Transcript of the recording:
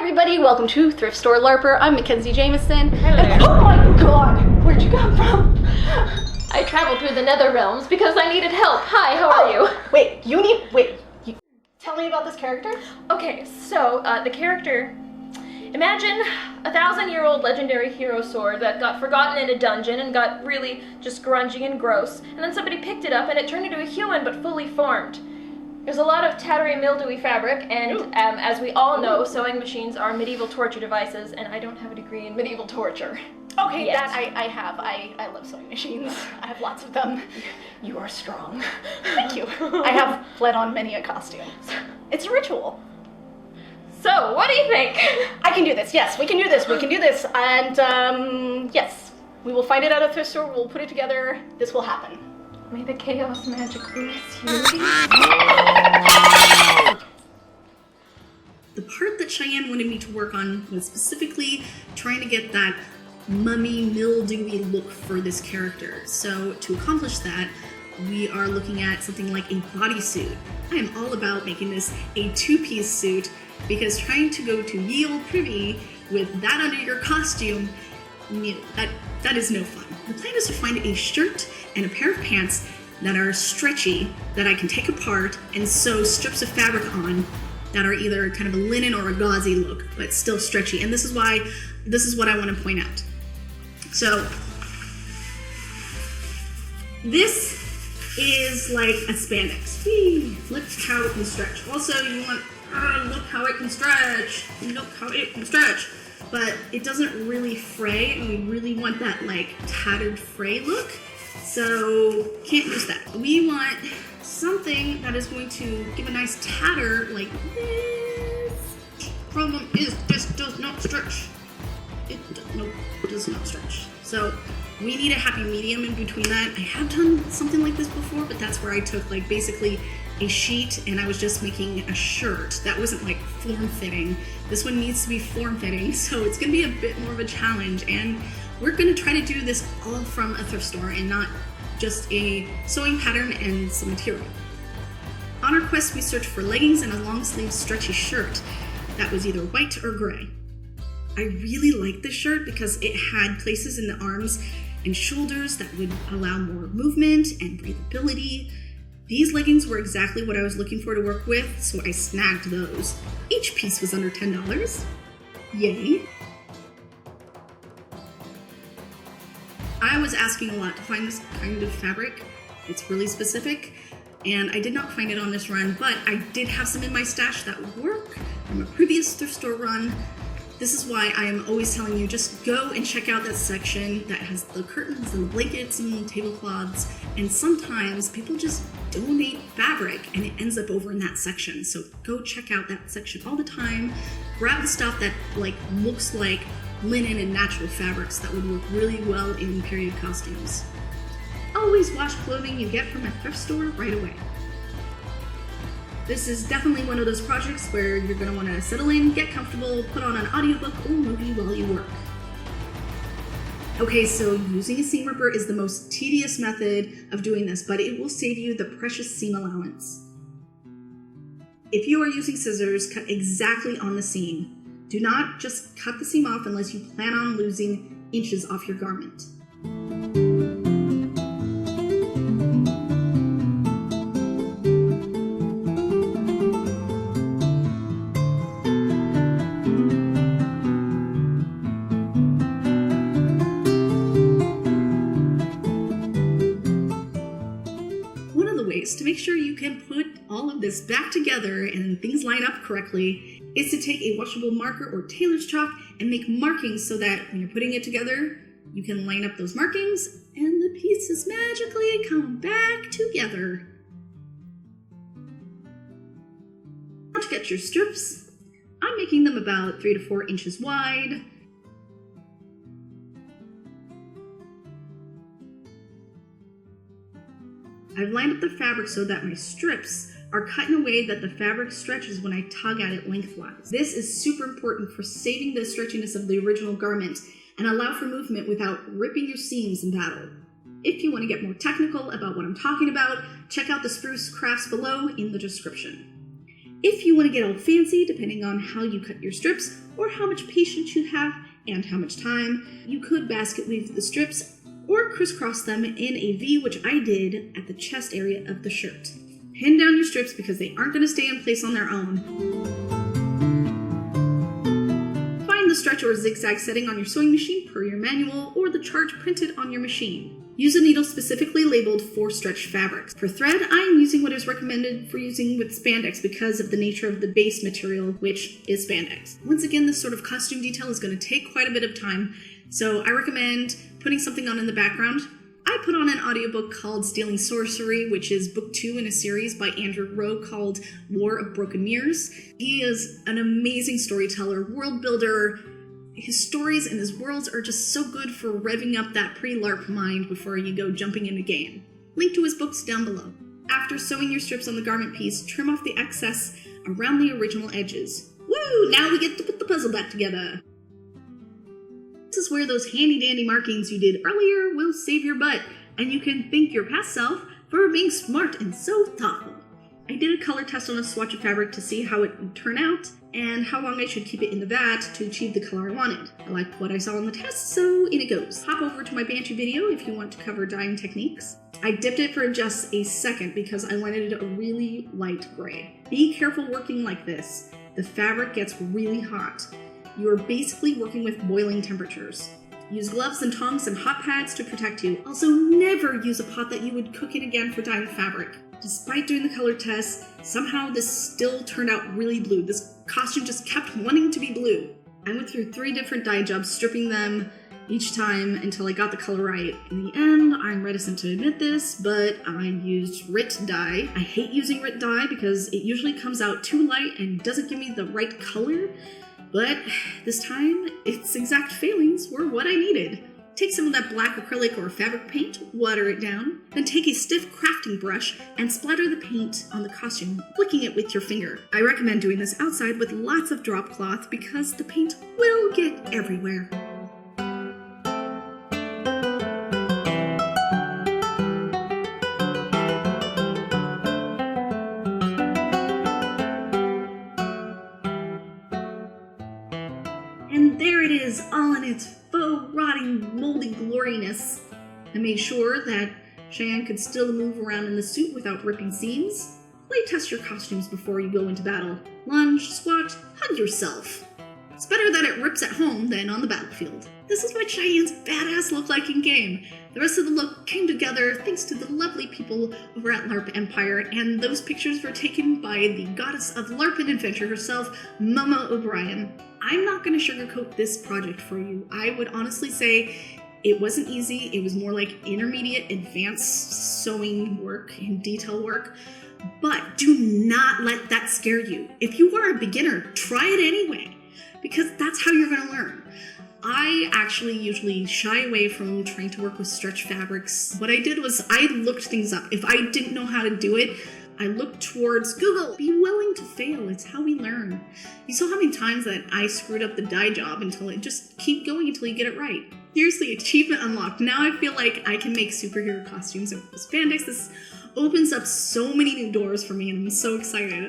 everybody, welcome to Thrift Store LARPer. I'm Mackenzie Jameson. Hello. Oh my god, where'd you come from? I traveled through the nether realms because I needed help. Hi, how are you? Wait, tell me about this character? Okay, so the character, imagine a 1,000-year-old legendary hero sword that got forgotten in a dungeon and got really just grungy and gross, and then somebody picked it up and it turned into a human but fully formed. There's a lot of tattery, mildewy fabric, and as we all know, sewing machines are medieval torture devices, and I don't have a degree in medieval torture. Okay, Yes. that I have. I love sewing machines. I have lots of them. You are strong. Thank you. I have fled on many a costume. It's a ritual. So, what do you think? I can do this. Yes, we can do this. We can do this. And yes, we will find it at a thrift store. We'll put it together. This will happen. May the chaos magic bless you. The part that Cheyenne wanted me to work on was specifically trying to get that mummy, mildewy look for this character. So to accomplish that, we are looking at something like a bodysuit. I am all about making this a two-piece suit because trying to go to ye olde privy with that under your costume, that is no fun. The plan is to find a shirt and a pair of pants that are stretchy, that I can take apart and sew strips of fabric on that are either kind of a linen or a gauzy look, but still stretchy. And this is what I want to point out. So this is like a spandex. Whee! Look how it can stretch. Also, you want, look how it can stretch. Look how it can stretch. But it doesn't really fray, and we really want that like tattered fray look. So can't use that. We want something that is going to give a nice tatter like this. Problem is this does not stretch. It does not stretch. So we need a happy medium in between that. I have done something like this before, but that's where I took like basically a sheet and I was just making a shirt. That wasn't like form-fitting. This one needs to be form-fitting, so it's gonna be a bit more of a challenge, and we're gonna try to do this all from a thrift store and not just a sewing pattern and some material. On our quest, we searched for leggings and a long-sleeve stretchy shirt that was either white or gray. I really liked this shirt because it had places in the arms and shoulders that would allow more movement and breathability. These leggings were exactly what I was looking for to work with, so I snagged those. Each piece was under $10. Yay. I was asking a lot to find this kind of fabric. It's really specific, and I did not find it on this run, but I did have some in my stash that would work from a previous thrift store run. This is why I am always telling you, just go and check out that section that has the curtains and the blankets and the tablecloths, and sometimes people just donate fabric and it ends up over in that section. So go check out that section all the time. Grab the stuff that like looks like linen and natural fabrics that would work really well in period costumes. Always wash clothing you get from a thrift store right away. This is definitely one of those projects where you're going to want to settle in, get comfortable, put on an audiobook or movie while you work. Okay, so using a seam ripper is the most tedious method of doing this, but it will save you the precious seam allowance. If you are using scissors, cut exactly on the seam. Do not just cut the seam off unless you plan on losing inches off your garment. One of the ways to make sure you can put all of this back together and things line up correctly is to take a washable marker or tailor's chalk and make markings so that when you're putting it together, you can line up those markings and the pieces magically come back together. Now to get your strips, I'm making them about 3 to 4 inches wide. I've lined up the fabric so that my strips are cut in a way that the fabric stretches when I tug at it lengthwise. This is super important for saving the stretchiness of the original garment and allow for movement without ripping your seams in battle. If you want to get more technical about what I'm talking about, check out the Spruce Crafts below in the description. If you want to get all fancy, depending on how you cut your strips, or how much patience you have, and how much time, you could basket weave the strips, or crisscross them in a V, which I did at the chest area of the shirt. Pin down your strips because they aren't going to stay in place on their own. Find the stretch or zigzag setting on your sewing machine per your manual, or the chart printed on your machine. Use a needle specifically labeled for stretch fabrics. For thread, I am using what is recommended for using with spandex because of the nature of the base material, which is spandex. Once again, this sort of costume detail is going to take quite a bit of time, so I recommend putting something on in the background. I put on an audiobook called Stealing Sorcery, which is book 2 in a series by Andrew Rowe called War of Broken Mirrors. He is an amazing storyteller, world builder. His stories and his worlds are just so good for revving up that pre-LARP mind before you go jumping into game. Link to his books down below. After sewing your strips on the garment piece, trim off the excess around the original edges. Woo! Now we get to put the puzzle back together. This is where those handy-dandy markings you did earlier will save your butt, and you can thank your past self for being smart and so thoughtful. I did a color test on a swatch of fabric to see how it would turn out, and how long I should keep it in the vat to achieve the color I wanted. I liked what I saw on the test, so in it goes. Hop over to my Banshee video if you want to cover dyeing techniques. I dipped it for just a second because I wanted a really light gray. Be careful working like this. The fabric gets really hot. You are basically working with boiling temperatures. Use gloves and tongs and hot pads to protect you. Also, never use a pot that you would cook in again for dyeing fabric. Despite doing the color test, somehow this still turned out really blue. This costume just kept wanting to be blue. I went through 3 different dye jobs, stripping them each time until I got the color right. In the end, I'm reticent to admit this, but I used RIT dye. I hate using RIT dye because it usually comes out too light and doesn't give me the right color, but this time, its exact failings were what I needed. Take some of that black acrylic or fabric paint, water it down, then take a stiff crafting brush and splatter the paint on the costume, flicking it with your finger. I recommend doing this outside with lots of drop cloth because the paint will get everywhere. And there it is, all in its faux, rotting, moldy gloriness. I made sure that Cheyenne could still move around in the suit without ripping seams. Play test your costumes before you go into battle. Lunge, squat, hug yourself. It's better that it rips at home than on the battlefield. This is what Cheyenne's badass looked like in game. The rest of the look came together thanks to the lovely people over at LARP Empire, and those pictures were taken by the goddess of LARP and adventure herself, Mama O'Brien. I'm not going to sugarcoat this project for you. I would honestly say it wasn't easy. It was more like intermediate, advanced sewing work and detail work. But do not let that scare you. If you are a beginner, try it anyway, because that's how you're going to learn. I actually usually shy away from trying to work with stretch fabrics. What I did was I looked things up. If I didn't know how to do it, I looked towards Google. Be willing to fail. It's how we learn. You saw how many times that I screwed up the dye job until it just keep going until you get it right. Seriously, achievement unlocked. Now I feel like I can make superhero costumes with spandex. This opens up so many new doors for me and I'm so excited.